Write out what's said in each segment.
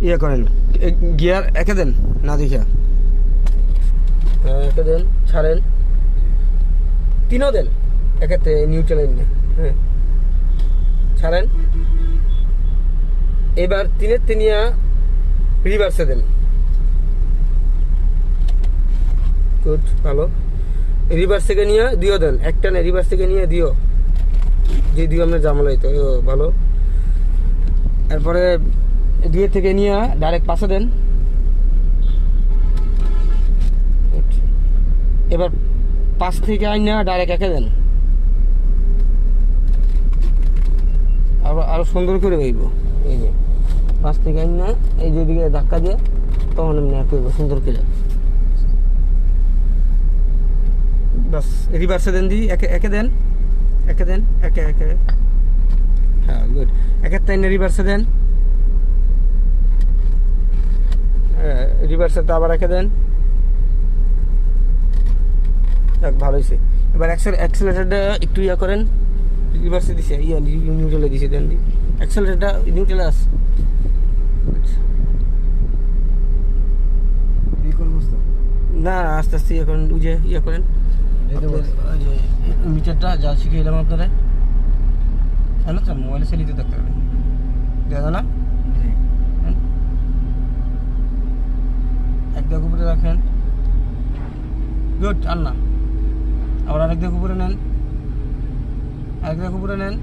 ইয়ে করেন, গিয়ার একে দেন না দেখা, একে দেন, ছাড়েন, তিনও দেন একেতে, নিউট্রাল এনে, হ্যাঁ ছাড়েন। এবার তিনের তিনিয়া রিভার্সে দেন, গুড, ভালো। রিভার্স থেকে নিয়ে দিও দেন, একটা না রিভার্স থেকে নিয়ে দিও, যে দিও আপনার জামালা হইতো, ভালো। এরপরে দুয়ে থেকে নিয়ে ডাইরেক্ট পাশে দেন। এবার পাশ থেকে আইনা ডাইরেক্ট একে দেন, আরো সুন্দর করে হইব। এই যে পাশ থেকে আইনা এই যেদিকে ধাক্কা দিয়ে তখন এমনি এক হইব সুন্দর করে। বাস রিভার্সে দেন, দি একে একে দেন, একে দেন, একে একে, হ্যাঁ গুড। একের তাই রিভার্সে দেন, রিভার্সে তো আবার একে দেন, যাক ভালো হয়েছে। এবার অ্যাক্সেলারেটরটা একটু ইয়া করেন, রিভার্সে দিছে, নিউট্রালে দিছে, দেন দি অ্যাক্সেলারেটরটা নিউট্রালে আস। না আস্তে আস্তে ইয়ে করেন, বুঝে ইয়ে করেন মিটারটা যা শিখে এলাম আপনারা, হ্যাঁ না মোবাইলে সেলিতে দেখতে পারেন, দেখা না। এক দেখ উপরে রাখেন, গুড। আর না, আবার আরেক দেখ উপরে নেন, আরেক দেখ উপরে নেন,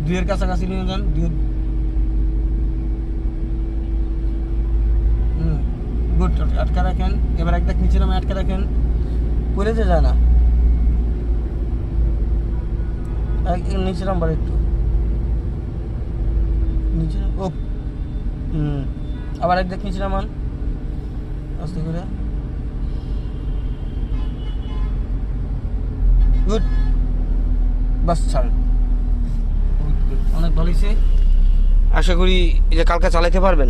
দুইয়ের কাছাকাছি নিয়ে যান, গুড, আটকা রাখেন। এবার এক দেখ নিচে নামে আটকা রাখেন, পরে যে যায় না, নিচে নাম্বার একটু নিচে, ও আবার এক দেখ নিচে নামান আস্তে করে, গুড, বাস ছাড়েন, অনেক ভালো হয়েছে। আশা করি এই যে কালকে চালাইতে পারবেন।